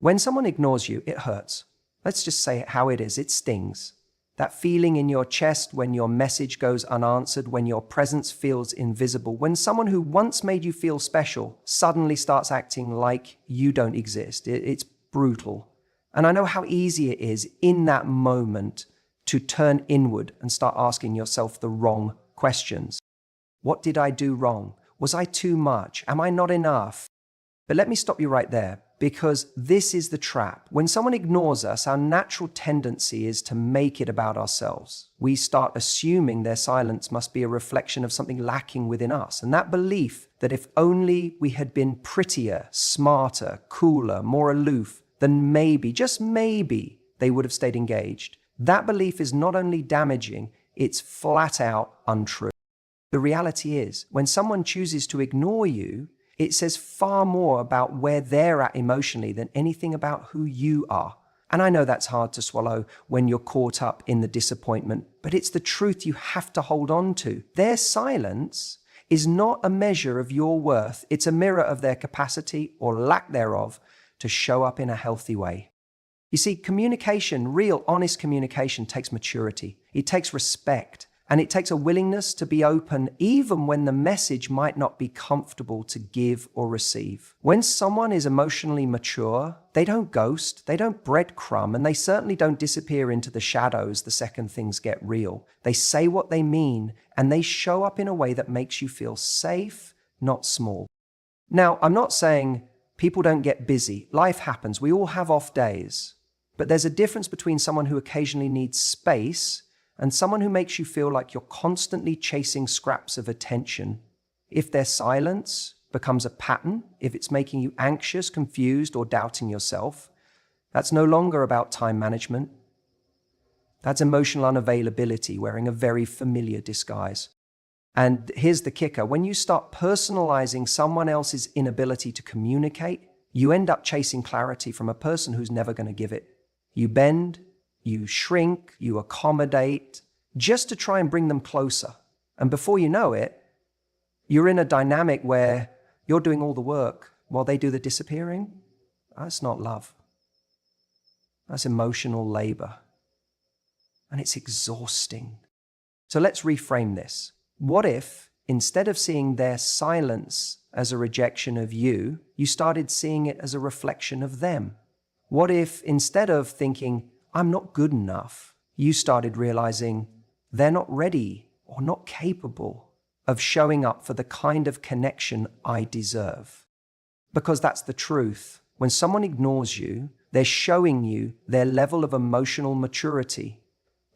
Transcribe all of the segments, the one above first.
When someone ignores you, it hurts. Let's just say it how it is. It stings. That feeling in your chest when your message goes unanswered, when your presence feels invisible, when someone who once made you feel special suddenly starts acting like you don't exist. It's brutal. And I know how easy it is in that moment to turn inward and start asking yourself the wrong questions. What did I do wrong? Was I too much? Am I not enough? But let me stop you right there, because this is the trap. When someone ignores us, our natural tendency is to make it about ourselves. We start assuming their silence must be a reflection of something lacking within us. And that belief that if only we had been prettier, smarter, cooler, more aloof, then maybe, just maybe, they would have stayed engaged. That belief is not only damaging, it's flat out untrue. The reality is, when someone chooses to ignore you, it says far more about where they're at emotionally than anything about who you are. And I know that's hard to swallow when you're caught up in the disappointment, but it's the truth you have to hold on to. Their silence is not a measure of your worth. It's a mirror of their capacity or lack thereof to show up in a healthy way. You see, communication, real, honest communication takes maturity. It takes respect. And it takes a willingness to be open even when the message might not be comfortable to give or receive. When someone is emotionally mature, they don't ghost, they don't breadcrumb, and they certainly don't disappear into the shadows the second things get real. They say what they mean, and they show up in a way that makes you feel safe, not small. Now, I'm not saying people don't get busy. Life happens. We all have off days. But there's a difference between someone who occasionally needs space and someone who makes you feel like you're constantly chasing scraps of attention. If their silence becomes a pattern, if it's making you anxious, confused, or doubting yourself, that's no longer about time management. That's emotional unavailability wearing a very familiar disguise. And here's the kicker. When you start personalizing someone else's inability to communicate, you end up chasing clarity from a person who's never going to give it. You bend, you shrink, you accommodate, just to try and bring them closer. And before you know it, you're in a dynamic where you're doing all the work while they do the disappearing. That's not love. That's emotional labor. And it's exhausting. So let's reframe this. What if, instead of seeing their silence as a rejection of you, you started seeing it as a reflection of them? What if, instead of thinking, I'm not good enough, you started realizing they're not ready or not capable of showing up for the kind of connection I deserve? Because that's the truth. When someone ignores you, they're showing you their level of emotional maturity.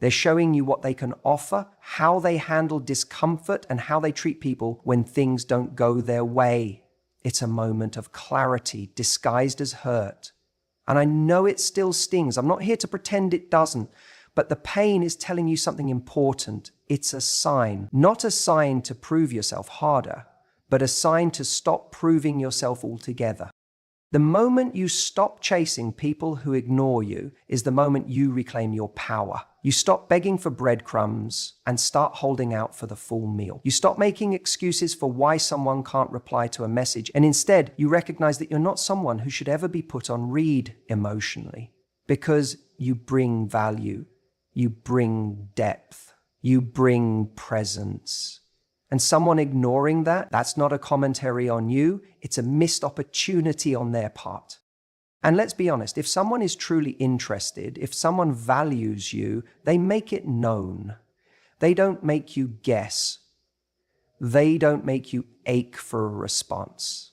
They're showing you what they can offer, how they handle discomfort, and how they treat people when things don't go their way. It's a moment of clarity disguised as hurt. And I know it still stings. I'm not here to pretend it doesn't, but the pain is telling you something important. It's a sign, not a sign to prove yourself harder, but a sign to stop proving yourself altogether. The moment you stop chasing people who ignore you is the moment you reclaim your power. You stop begging for breadcrumbs and start holding out for the full meal. You stop making excuses for why someone can't reply to a message, and instead you recognize that you're not someone who should ever be put on read emotionally, because you bring value, you bring depth, you bring presence. And someone ignoring that, that's not a commentary on you, it's a missed opportunity on their part. And let's be honest, if someone is truly interested, if someone values you, they make it known. They don't make you guess. They don't make you ache for a response.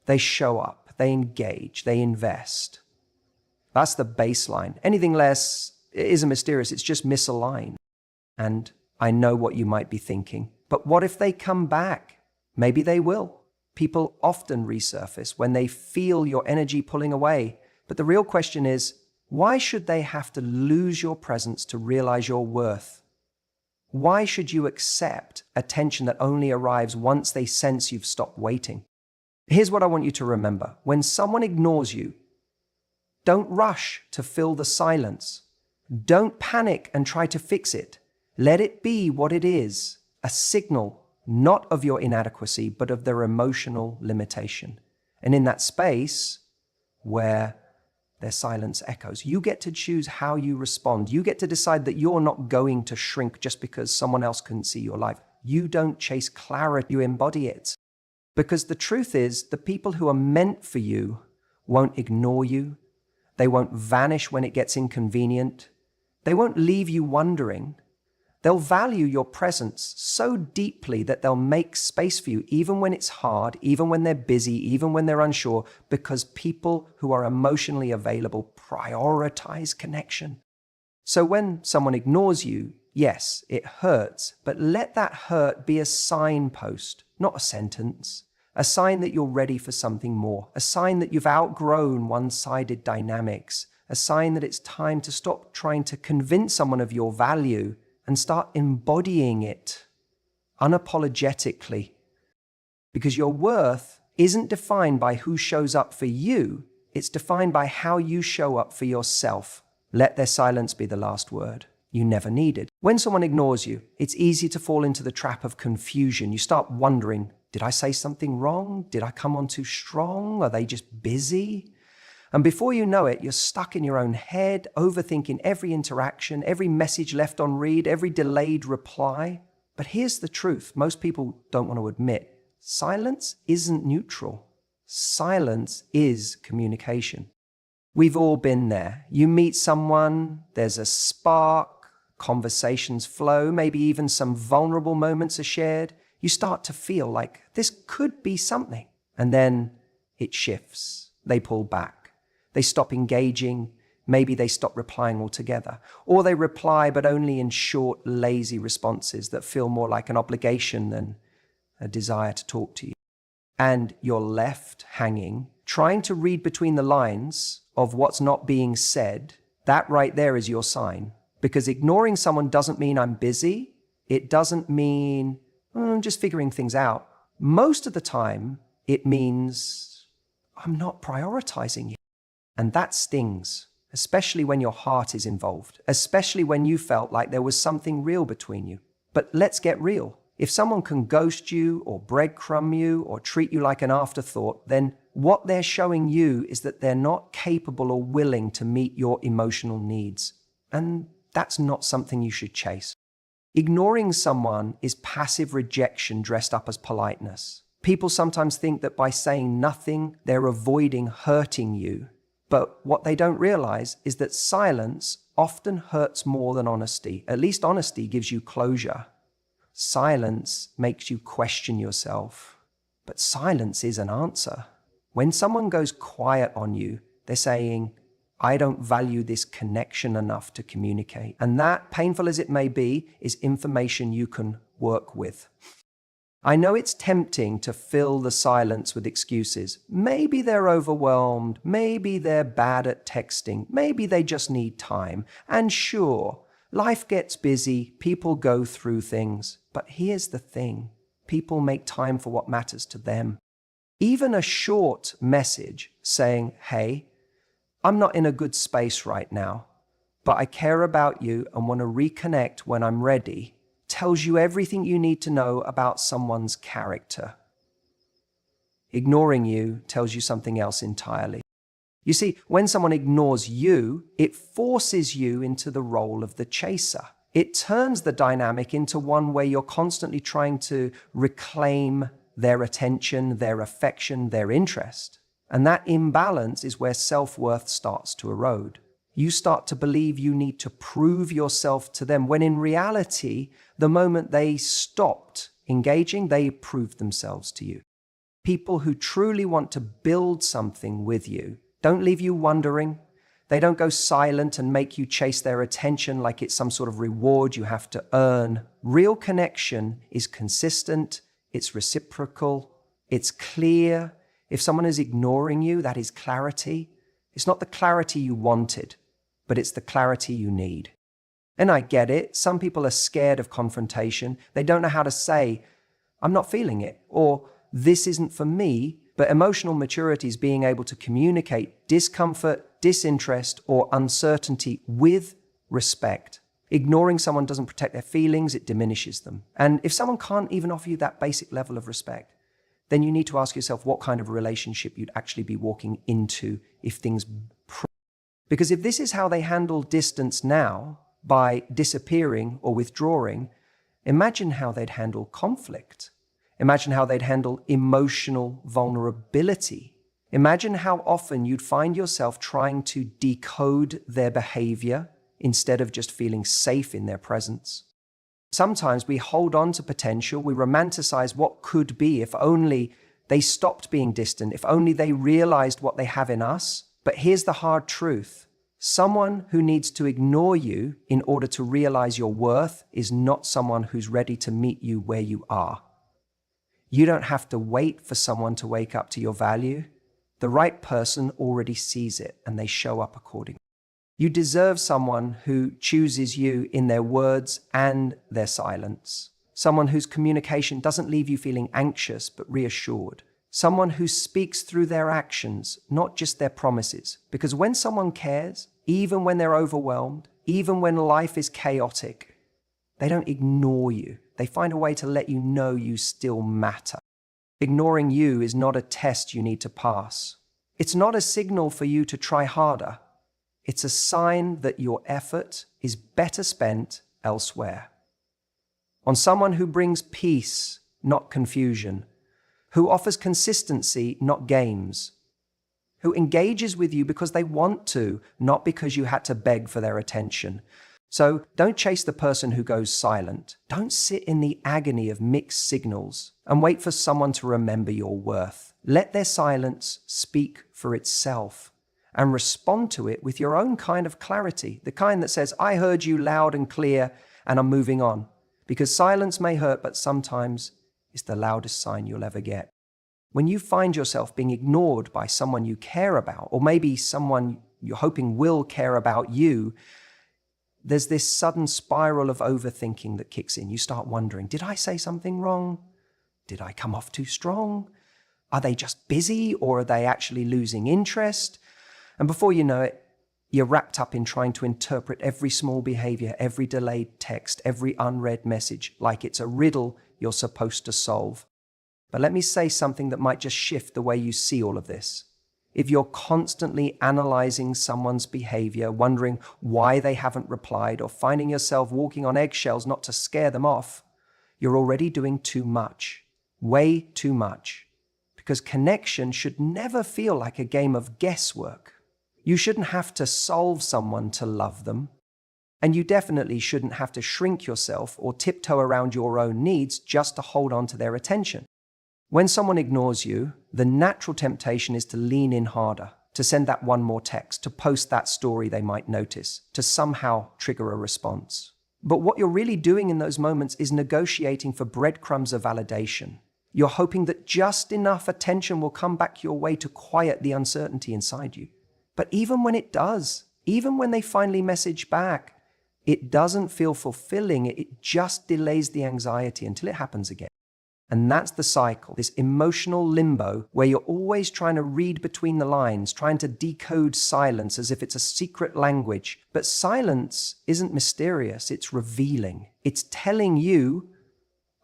They show up, they engage, they invest. That's the baseline. Anything less isn't mysterious, it's just misaligned. And I know what you might be thinking. But what if they come back? Maybe they will. People often resurface when they feel your energy pulling away. But the real question is, why should they have to lose your presence to realize your worth? Why should you accept attention that only arrives once they sense you've stopped waiting? Here's what I want you to remember. When someone ignores you, don't rush to fill the silence. Don't panic and try to fix it. Let it be what it is. A signal, not of your inadequacy, but of their emotional limitation. And in that space where their silence echoes. You get to choose how you respond. You get to decide that you're not going to shrink just because someone else couldn't see your life. You don't chase clarity, you embody it. Because the truth is, the people who are meant for you won't ignore you. They won't vanish when it gets inconvenient. They won't leave you wondering. They'll value your presence so deeply that they'll make space for you, even when it's hard, even when they're busy, even when they're unsure, because people who are emotionally available prioritize connection. So when someone ignores you, yes, it hurts, but let that hurt be a signpost, not a sentence. A sign that you're ready for something more. A sign that you've outgrown one-sided dynamics. A sign that it's time to stop trying to convince someone of your value and start embodying it unapologetically. Because your worth isn't defined by who shows up for you. It's defined by how you show up for yourself. Let their silence be the last word you never needed. When someone ignores you, it's easy to fall into the trap of confusion. You start wondering, did I say something wrong? Did I come on too strong? Are they just busy? And before you know it, you're stuck in your own head, overthinking every interaction, every message left on read, every delayed reply. But here's the truth most people don't want to admit. Silence isn't neutral. Silence is communication. We've all been there. You meet someone, there's a spark, conversations flow, maybe even some vulnerable moments are shared. You start to feel like this could be something. And then it shifts. They pull back. They stop engaging. Maybe they stop replying altogether. Or they reply, but only in short, lazy responses that feel more like an obligation than a desire to talk to you. And you're left hanging, trying to read between the lines of what's not being said. That right there is your sign. Because ignoring someone doesn't mean I'm busy. It doesn't mean I'm just figuring things out. Most of the time, it means I'm not prioritizing you. And that stings, especially when your heart is involved, especially when you felt like there was something real between you. But let's get real. If someone can ghost you or breadcrumb you or treat you like an afterthought, then what they're showing you is that they're not capable or willing to meet your emotional needs. And that's not something you should chase. Ignoring someone is passive rejection dressed up as politeness. People sometimes think that by saying nothing, they're avoiding hurting you. But what they don't realize is that silence often hurts more than honesty. At least honesty gives you closure. Silence makes you question yourself. But silence is an answer. When someone goes quiet on you, they're saying, I don't value this connection enough to communicate. And that, painful as it may be, is information you can work with. I know it's tempting to fill the silence with excuses. Maybe they're overwhelmed. Maybe they're bad at texting. Maybe they just need time. And sure, life gets busy. People go through things. But here's the thing. People make time for what matters to them. Even a short message saying, hey, I'm not in a good space right now, but I care about you and want to reconnect when I'm ready, tells you everything you need to know about someone's character. Ignoring you tells you something else entirely. You see, when someone ignores you, it forces you into the role of the chaser. It turns the dynamic into one where you're constantly trying to reclaim their attention, their affection, their interest. And that imbalance is where self-worth starts to erode. You start to believe you need to prove yourself to them, when in reality, the moment they stopped engaging, they proved themselves to you. People who truly want to build something with you don't leave you wondering. They don't go silent and make you chase their attention like it's some sort of reward you have to earn. Real connection is consistent, it's reciprocal, it's clear. If someone is ignoring you, that is clarity. It's not the clarity you wanted, but it's the clarity you need. And I get it. Some people are scared of confrontation. They don't know how to say, I'm not feeling it, or this isn't for me. But emotional maturity is being able to communicate discomfort, disinterest, or uncertainty with respect. Ignoring someone doesn't protect their feelings, it diminishes them. And if someone can't even offer you that basic level of respect, then you need to ask yourself what kind of relationship you'd actually be walking into if things Because if this is how they handle distance now, by disappearing or withdrawing, imagine how they'd handle conflict. Imagine how they'd handle emotional vulnerability. Imagine how often you'd find yourself trying to decode their behavior instead of just feeling safe in their presence. Sometimes we hold on to potential, we romanticize what could be if only they stopped being distant, if only they realized what they have in us. But here's the hard truth. Someone who needs to ignore you in order to realize your worth is not someone who's ready to meet you where you are. You don't have to wait for someone to wake up to your value. The right person already sees it and they show up accordingly. You deserve someone who chooses you in their words and their silence. Someone whose communication doesn't leave you feeling anxious but reassured. Someone who speaks through their actions, not just their promises. Because when someone cares, even when they're overwhelmed, even when life is chaotic, they don't ignore you. They find a way to let you know you still matter. Ignoring you is not a test you need to pass. It's not a signal for you to try harder. It's a sign that your effort is better spent elsewhere. On someone who brings peace, not confusion, who offers consistency, not games, who engages with you because they want to, not because you had to beg for their attention. So don't chase the person who goes silent. Don't sit in the agony of mixed signals and wait for someone to remember your worth. Let their silence speak for itself and respond to it with your own kind of clarity, the kind that says, I heard you loud and clear and I'm moving on. Because silence may hurt, but sometimes it's the loudest sign you'll ever get. When you find yourself being ignored by someone you care about, or maybe someone you're hoping will care about you, there's this sudden spiral of overthinking that kicks in. You start wondering, did I say something wrong? Did I come off too strong? Are they just busy, or are they actually losing interest? And before you know it, you're wrapped up in trying to interpret every small behavior, every delayed text, every unread message, like it's a riddle you're supposed to solve. But let me say something that might just shift the way you see all of this. If you're constantly analyzing someone's behavior, wondering why they haven't replied, or finding yourself walking on eggshells not to scare them off, you're already doing too much, way too much. Because connection should never feel like a game of guesswork. You shouldn't have to solve someone to love them. And you definitely shouldn't have to shrink yourself or tiptoe around your own needs just to hold on to their attention. When someone ignores you, the natural temptation is to lean in harder, to send that one more text, to post that story they might notice, to somehow trigger a response. But what you're really doing in those moments is negotiating for breadcrumbs of validation. You're hoping that just enough attention will come back your way to quiet the uncertainty inside you. But even when it does, even when they finally message back, it doesn't feel fulfilling. It just delays the anxiety until it happens again. And that's the cycle, this emotional limbo where you're always trying to read between the lines, trying to decode silence as if it's a secret language. But silence isn't mysterious, it's revealing. It's telling you,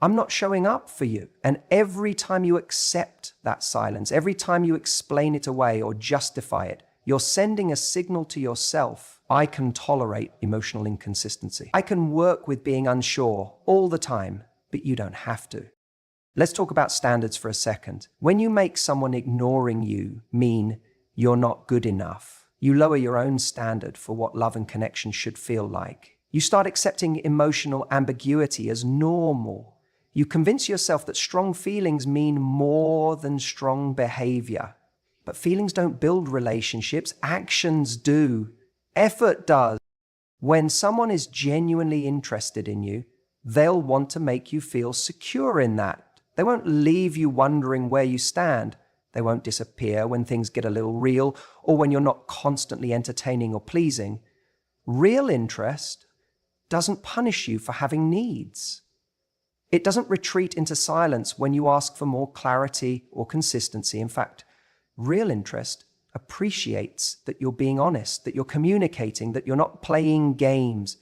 I'm not showing up for you. And every time you accept that silence, every time you explain it away or justify it, you're sending a signal to yourself. I can tolerate emotional inconsistency. I can work with being unsure all the time, but you don't have to. Let's talk about standards for a second. When you make someone ignoring you mean you're not good enough, you lower your own standard for what love and connection should feel like. You start accepting emotional ambiguity as normal. You convince yourself that strong feelings mean more than strong behavior. But feelings don't build relationships, actions do. Effort does. When someone is genuinely interested in you, they'll want to make you feel secure in that. They won't leave you wondering where you stand. They won't disappear when things get a little real or when you're not constantly entertaining or pleasing. Real interest doesn't punish you for having needs. It doesn't retreat into silence when you ask for more clarity or consistency. In fact, real interest appreciates that you're being honest, that you're communicating, that you're not playing games.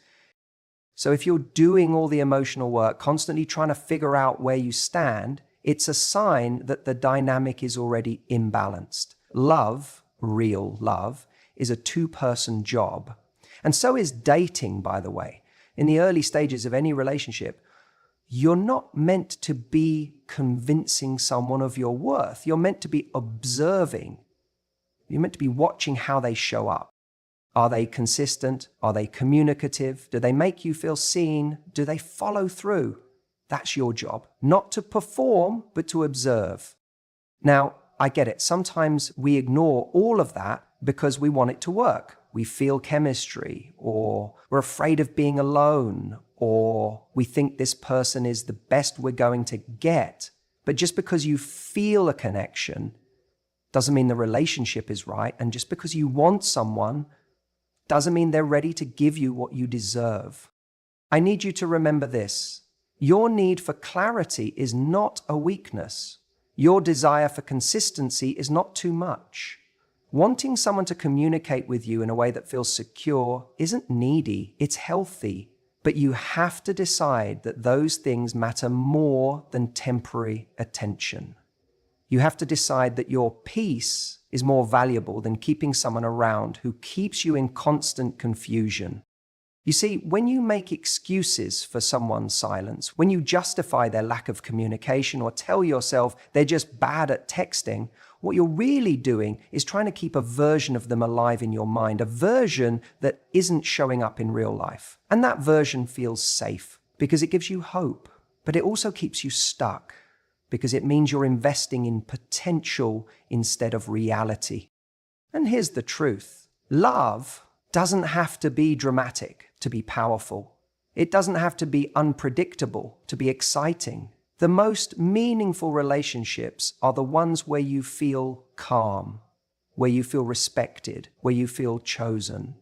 So if you're doing all the emotional work, constantly trying to figure out where you stand, it's a sign that the dynamic is already imbalanced. Love, real love, is a two-person job. And so is dating, by the way. In the early stages of any relationship, you're not meant to be convincing someone of your worth. You're meant to be observing. You're meant to be watching how they show up. Are they consistent? Are they communicative? Do they make you feel seen? Do they follow through? That's your job. Not to perform, but to observe. Now, I get it. Sometimes we ignore all of that because we want it to work. We feel chemistry, or we're afraid of being alone, or we think this person is the best we're going to get. But just because you feel a connection doesn't mean the relationship is right. And just because you want someone doesn't mean they're ready to give you what you deserve. I need you to remember this. Your need for clarity is not a weakness. Your desire for consistency is not too much. Wanting someone to communicate with you in a way that feels secure isn't needy, it's healthy. But you have to decide that those things matter more than temporary attention. You have to decide that your peace is more valuable than keeping someone around who keeps you in constant confusion. You see, when you make excuses for someone's silence, when you justify their lack of communication or tell yourself they're just bad at texting, what you're really doing is trying to keep a version of them alive in your mind, a version that isn't showing up in real life. And that version feels safe because it gives you hope, but it also keeps you stuck because it means you're investing in potential instead of reality. And here's the truth. Love doesn't have to be dramatic to be powerful. It doesn't have to be unpredictable to be exciting. The most meaningful relationships are the ones where you feel calm, where you feel respected, where you feel chosen.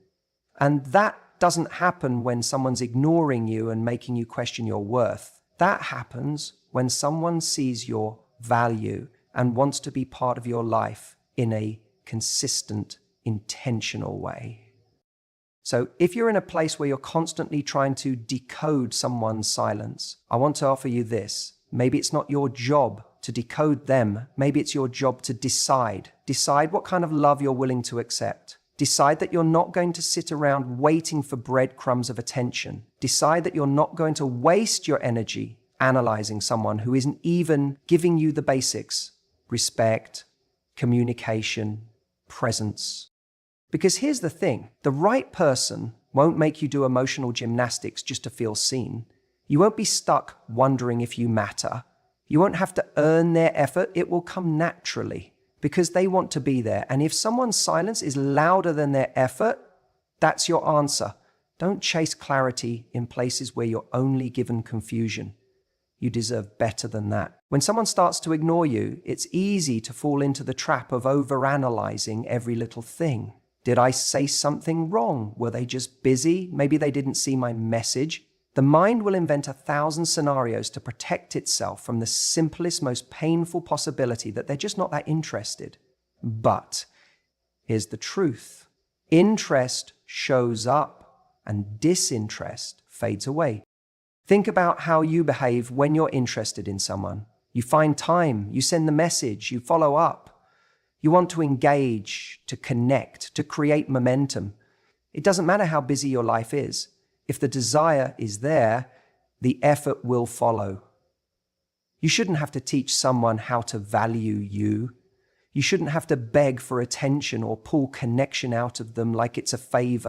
And that doesn't happen when someone's ignoring you and making you question your worth. That happens when someone sees your value and wants to be part of your life in a consistent, intentional way. So if you're in a place where you're constantly trying to decode someone's silence, I want to offer you this. Maybe it's not your job to decode them. Maybe it's your job to decide. Decide what kind of love you're willing to accept. Decide that you're not going to sit around waiting for breadcrumbs of attention. Decide that you're not going to waste your energy analyzing someone who isn't even giving you the basics: respect, communication, presence. Because here's the thing, the right person won't make you do emotional gymnastics just to feel seen. You won't be stuck wondering if you matter. You won't have to earn their effort. It will come naturally because they want to be there. And if someone's silence is louder than their effort, that's your answer. Don't chase clarity in places where you're only given confusion. You deserve better than that. When someone starts to ignore you, it's easy to fall into the trap of overanalyzing every little thing. Did I say something wrong? Were they just busy? Maybe they didn't see my message. The mind will invent 1,000 scenarios to protect itself from the simplest, most painful possibility that they're just not that interested. But here's the truth. Interest shows up and disinterest fades away. Think about how you behave when you're interested in someone. You find time, you send the message, you follow up. You want to engage, to connect, to create momentum. It doesn't matter how busy your life is. If the desire is there, the effort will follow. You shouldn't have to teach someone how to value you. You shouldn't have to beg for attention or pull connection out of them like it's a favor.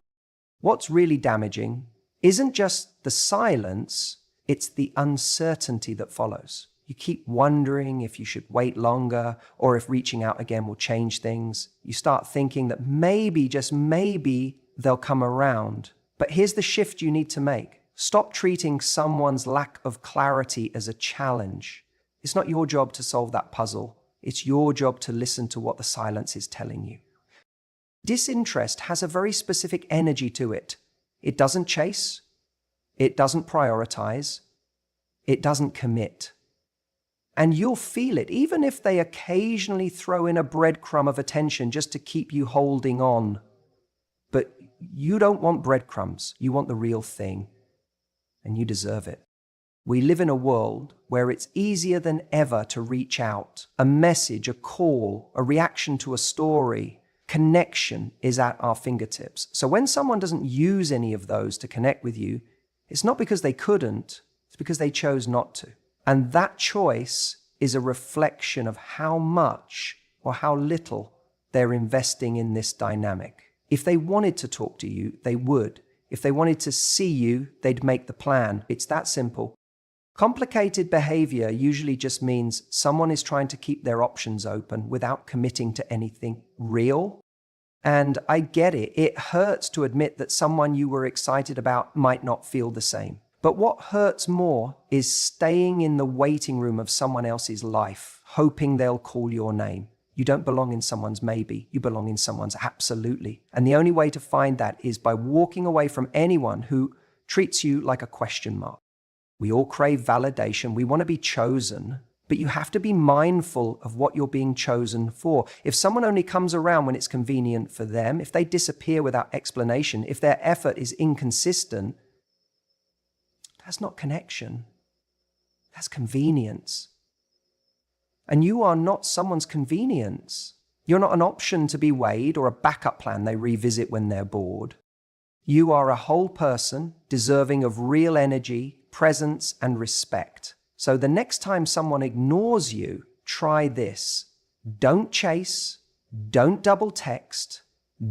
What's really damaging isn't just the silence, it's the uncertainty that follows. You keep wondering if you should wait longer or if reaching out again will change things. You start thinking that maybe, just maybe, they'll come around. But here's the shift you need to make. Stop treating someone's lack of clarity as a challenge. It's not your job to solve that puzzle. It's your job to listen to what the silence is telling you. Disinterest has a very specific energy to it. It doesn't chase. It doesn't prioritize. It doesn't commit. And you'll feel it, even if they occasionally throw in a breadcrumb of attention just to keep you holding on. But you don't want breadcrumbs. You want the real thing. And you deserve it. We live in a world where it's easier than ever to reach out. A message, a call, a reaction to a story. Connection is at our fingertips. So when someone doesn't use any of those to connect with you, it's not because they couldn't, it's because they chose not to. And that choice is a reflection of how much or how little they're investing in this dynamic. If they wanted to talk to you, they would. If they wanted to see you, they'd make the plan. It's that simple. Complicated behavior usually just means someone is trying to keep their options open without committing to anything real. And I get it. It hurts to admit that someone you were excited about might not feel the same. But what hurts more is staying in the waiting room of someone else's life, hoping they'll call your name. You don't belong in someone's maybe, you belong in someone's absolutely. And the only way to find that is by walking away from anyone who treats you like a question mark. We all crave validation, we want to be chosen, but you have to be mindful of what you're being chosen for. If someone only comes around when it's convenient for them, if they disappear without explanation, if their effort is inconsistent, that's not connection, that's convenience. And you are not someone's convenience. You're not an option to be weighed or a backup plan they revisit when they're bored. You are a whole person deserving of real energy, presence, and respect. So the next time someone ignores you, try this. Don't chase, don't double text,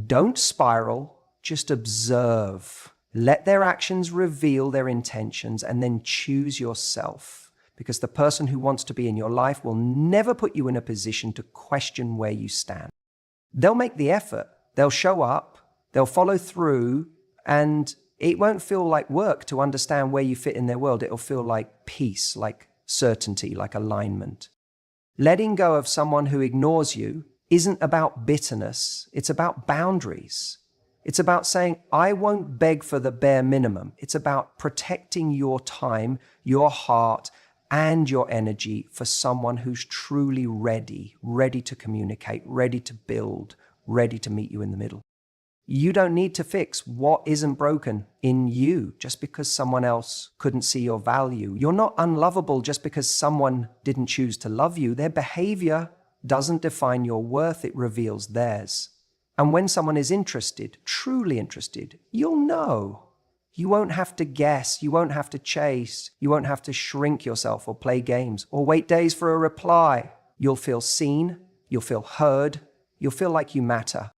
don't spiral, just observe. Let their actions reveal their intentions and then choose yourself. Because the person who wants to be in your life will never put you in a position to question where you stand. They'll make the effort, they'll show up, they'll follow through, and it won't feel like work to understand where you fit in their world. It'll feel like peace, like certainty, like alignment. Letting go of someone who ignores you isn't about bitterness, it's about boundaries. It's about saying, I won't beg for the bare minimum. It's about protecting your time, your heart, and your energy for someone who's truly ready to communicate, ready to build, ready to meet you in the middle. You don't need to fix what isn't broken in you just because someone else couldn't see your value. You're not unlovable just because someone didn't choose to love you. Their behavior doesn't define your worth, it reveals theirs. And when someone is interested, truly interested, you'll know. You won't have to guess, you won't have to chase, you won't have to shrink yourself or play games or wait days for a reply. You'll feel seen, you'll feel heard, you'll feel like you matter.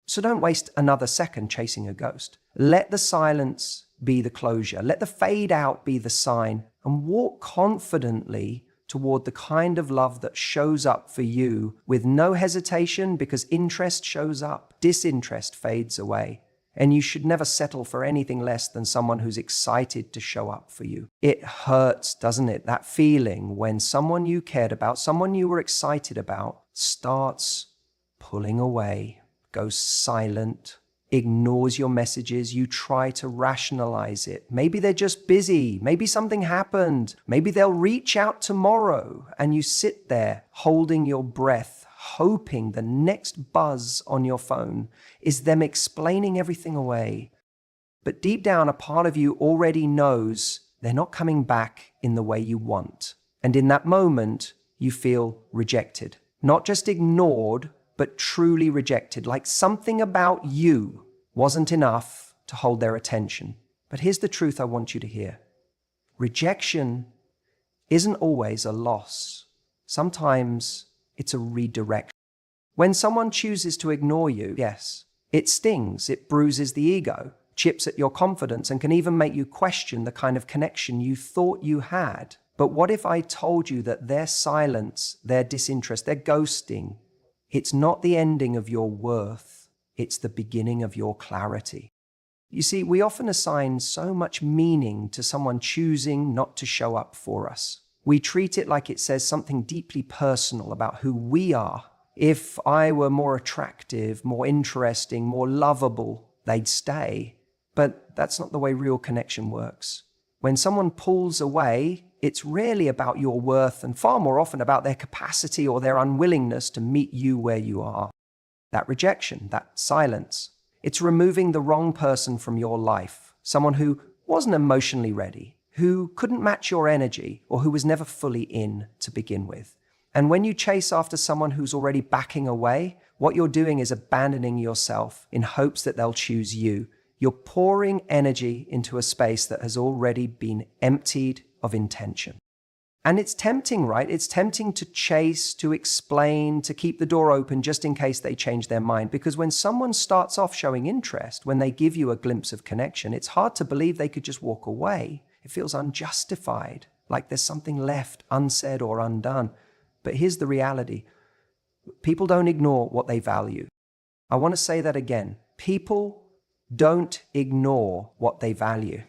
So don't waste another second chasing a ghost. Let the silence be the closure. Let the fade out be the sign, and walk confidently toward the kind of love that shows up for you with no hesitation, because interest shows up, disinterest fades away. And you should never settle for anything less than someone who's excited to show up for you. It hurts, doesn't it? That feeling when someone you cared about, someone you were excited about, starts pulling away, goes silent, ignores your messages. You try to rationalize it. Maybe they're just busy. Maybe something happened. Maybe they'll reach out tomorrow. And you sit there holding your breath, hoping the next buzz on your phone is them explaining everything away. But deep down, a part of you already knows they're not coming back in the way you want. And in that moment, you feel rejected. Not just ignored, but truly rejected, like something about you wasn't enough to hold their attention. But here's the truth I want you to hear. Rejection isn't always a loss. Sometimes it's a redirection. When someone chooses to ignore you, yes, it stings, it bruises the ego, chips at your confidence, and can even make you question the kind of connection you thought you had. But what if I told you that their silence, their disinterest, their ghosting, it's not the ending of your worth, it's the beginning of your clarity. You see, we often assign so much meaning to someone choosing not to show up for us. We treat it like it says something deeply personal about who we are. If I were more attractive, more interesting, more lovable, they'd stay. But that's not the way real connection works. When someone pulls away, it's rarely about your worth and far more often about their capacity or their unwillingness to meet you where you are. That rejection, that silence, it's removing the wrong person from your life, someone who wasn't emotionally ready, who couldn't match your energy, or who was never fully in to begin with. And when you chase after someone who's already backing away, what you're doing is abandoning yourself in hopes that they'll choose you. You're pouring energy into a space that has already been emptied of intention. And it's tempting, right? It's tempting to chase, to explain, to keep the door open just in case they change their mind. Because when someone starts off showing interest, when they give you a glimpse of connection, it's hard to believe they could just walk away. It feels unjustified, like there's something left unsaid or undone. But here's the reality. People don't ignore what they value. I want to say that again. People don't ignore what they value.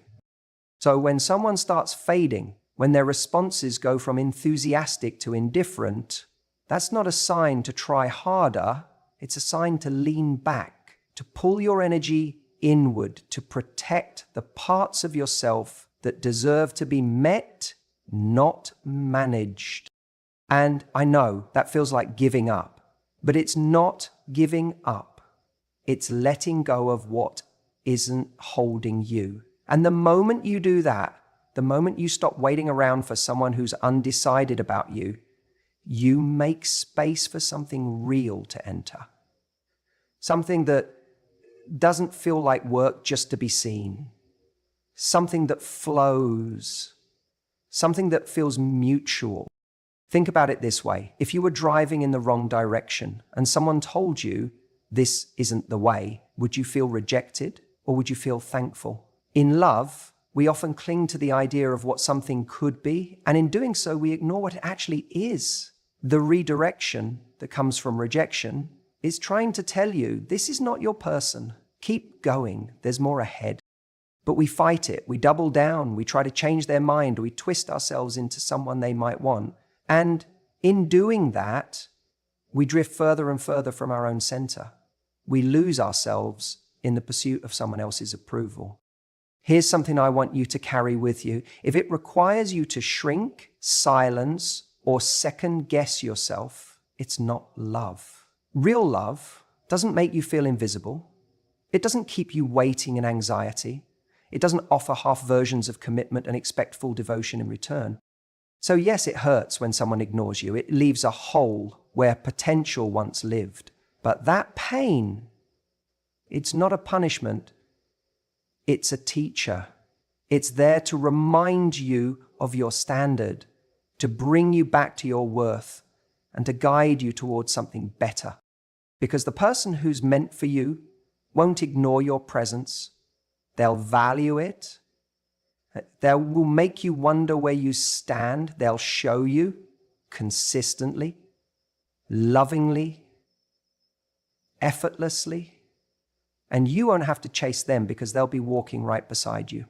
So when someone starts fading, when their responses go from enthusiastic to indifferent, that's not a sign to try harder. It's a sign to lean back, to pull your energy inward, to protect the parts of yourself that deserve to be met, not managed. And I know that feels like giving up, but it's not giving up. It's letting go of what isn't holding you. And the moment you do that, the moment you stop waiting around for someone who's undecided about you, you make space for something real to enter. Something that doesn't feel like work just to be seen. Something that flows. Something that feels mutual. Think about it this way. If you were driving in the wrong direction and someone told you this isn't the way, would you feel rejected or would you feel thankful? In love, we often cling to the idea of what something could be, and in doing so, we ignore what it actually is. The redirection that comes from rejection is trying to tell you, this is not your person. Keep going, there's more ahead. But we fight it, we double down, we try to change their mind, we twist ourselves into someone they might want. And in doing that, we drift further and further from our own center. We lose ourselves in the pursuit of someone else's approval. Here's something I want you to carry with you. If it requires you to shrink, silence, or second guess yourself, it's not love. Real love doesn't make you feel invisible. It doesn't keep you waiting in anxiety. It doesn't offer half versions of commitment and expect full devotion in return. So yes, it hurts when someone ignores you. It leaves a hole where potential once lived. But that pain, it's not a punishment. It's a teacher. It's there to remind you of your standard, to bring you back to your worth, and to guide you towards something better. Because the person who's meant for you won't ignore your presence. They'll value it. They will make you wonder where you stand. They'll show you consistently, lovingly, effortlessly. And you won't have to chase them because they'll be walking right beside you.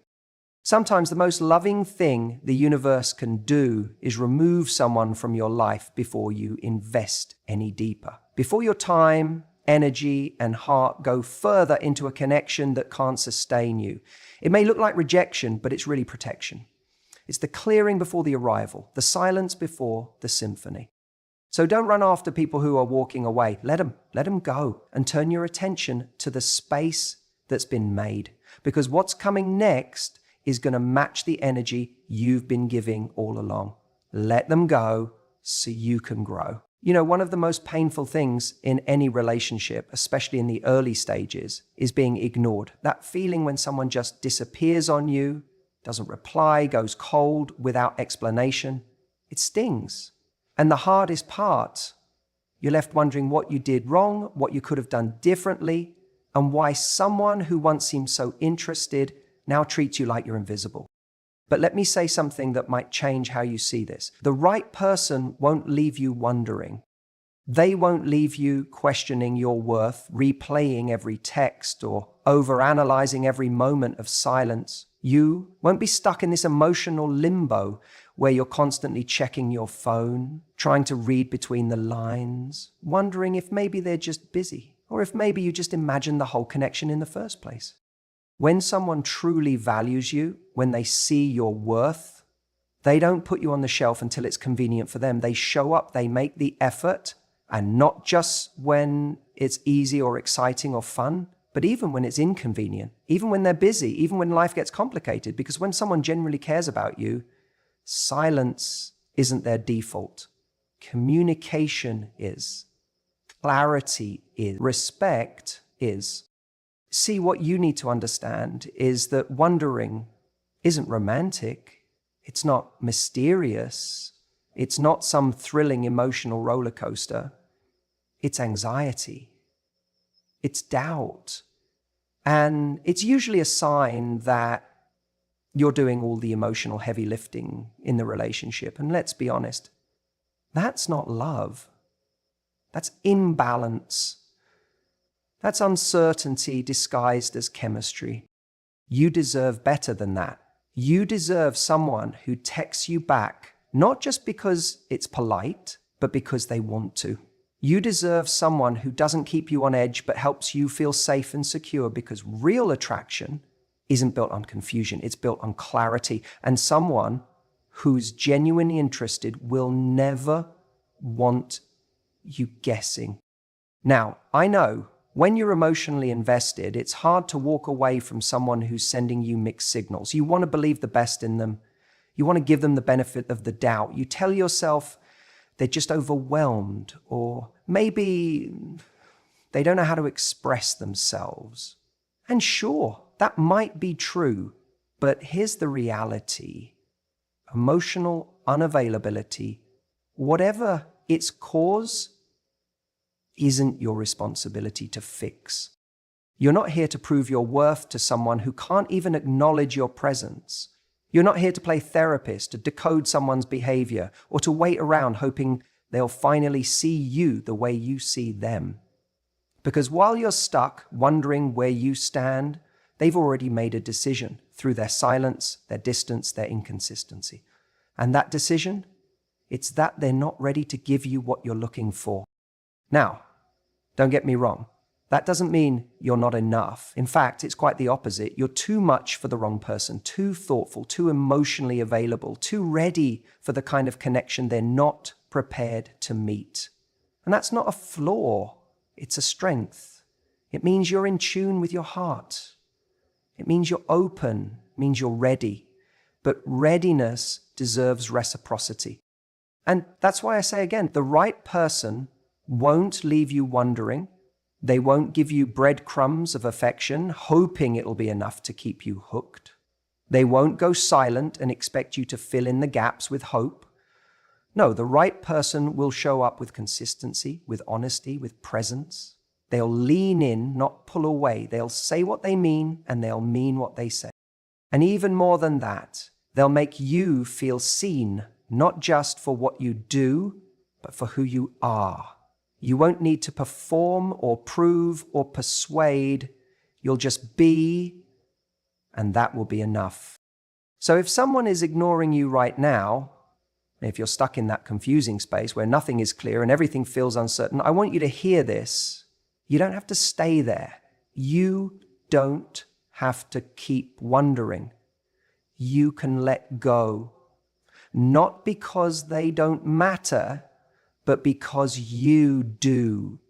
Sometimes the most loving thing the universe can do is remove someone from your life before you invest any deeper. Before your time, energy, and heart go further into a connection that can't sustain you. It may look like rejection, but it's really protection. It's the clearing before the arrival, the silence before the symphony. So don't run after people who are walking away. Let them go and turn your attention to the space that's been made. Because what's coming next is going to match the energy you've been giving all along. Let them go so you can grow. You know, one of the most painful things in any relationship, especially in the early stages, is being ignored. That feeling when someone just disappears on you, doesn't reply, goes cold without explanation. It stings. And the hardest part, you're left wondering what you did wrong, what you could have done differently, and why someone who once seemed so interested now treats you like you're invisible. But let me say something that might change how you see this. The right person won't leave you wondering. They won't leave you questioning your worth, replaying every text, or overanalyzing every moment of silence. You won't be stuck in this emotional limbo where you're constantly checking your phone, trying to read between the lines, wondering if maybe they're just busy, or if maybe you just imagined the whole connection in the first place. When someone truly values you, when they see your worth, they don't put you on the shelf until it's convenient for them. They show up, they make the effort, and not just when it's easy or exciting or fun, but even when it's inconvenient, even when they're busy, even when life gets complicated. Because when someone genuinely cares about you, silence isn't their default. Communication is. clarity is, respect is. See, what you need to understand is that wondering isn't romantic. It's not mysterious. It's not some thrilling emotional roller coaster. It's anxiety. It's doubt. And it's usually a sign that you're doing all the emotional heavy lifting in the relationship. And let's be honest, that's not love. That's imbalance. That's uncertainty disguised as chemistry. You deserve better than that. You deserve someone who texts you back, not just because it's polite, but because they want to. You deserve someone who doesn't keep you on edge, but helps you feel safe and secure, because real attraction isn't built on confusion. It's built on clarity. And someone who's genuinely interested will never want you guessing. Now, I know when you're emotionally invested, it's hard to walk away from someone who's sending you mixed signals. You want to believe the best in them. You want to give them the benefit of the doubt. You tell yourself they're just overwhelmed, or maybe they don't know how to express themselves. And sure, that might be true, but here's the reality. Emotional unavailability, whatever its cause, isn't your responsibility to fix. You're not here to prove your worth to someone who can't even acknowledge your presence. You're not here to play therapist, to decode someone's behavior, or to wait around hoping they'll finally see you the way you see them. Because while you're stuck wondering where you stand, they've already made a decision through their silence, their distance, their inconsistency. And that decision, it's that they're not ready to give you what you're looking for. Now, don't get me wrong. That doesn't mean you're not enough. In fact, it's quite the opposite. You're too much for the wrong person, too thoughtful, too emotionally available, too ready for the kind of connection they're not prepared to meet. And that's not a flaw. It's a strength. It means you're in tune with your heart. It means you're open. It means you're ready. But readiness deserves reciprocity. And that's why I say again, the right person won't leave you wondering. They won't give you breadcrumbs of affection, hoping it'll be enough to keep you hooked. They won't go silent and expect you to fill in the gaps with hope. No, the right person will show up with consistency, with honesty, with presence. They'll lean in, not pull away. They'll say what they mean, and they'll mean what they say. And even more than that, they'll make you feel seen, not just for what you do, but for who you are. You won't need to perform or prove or persuade. You'll just be, and that will be enough. So if someone is ignoring you right now, if you're stuck in that confusing space where nothing is clear and everything feels uncertain, I want you to hear this. You don't have to stay there. You don't have to keep wondering. You can let go. Not because they don't matter, but because you do.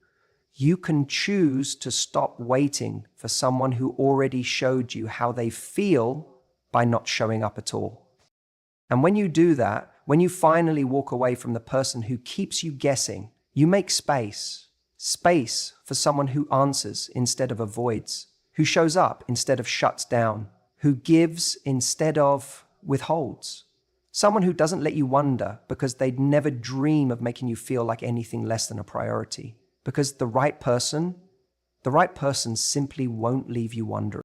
You can choose to stop waiting for someone who already showed you how they feel by not showing up at all. And when you do that, when you finally walk away from the person who keeps you guessing, you make space. Space for someone who answers instead of avoids, who shows up instead of shuts down, who gives instead of withholds. Someone who doesn't let you wonder because they'd never dream of making you feel like anything less than a priority. Because the right person simply won't leave you wondering.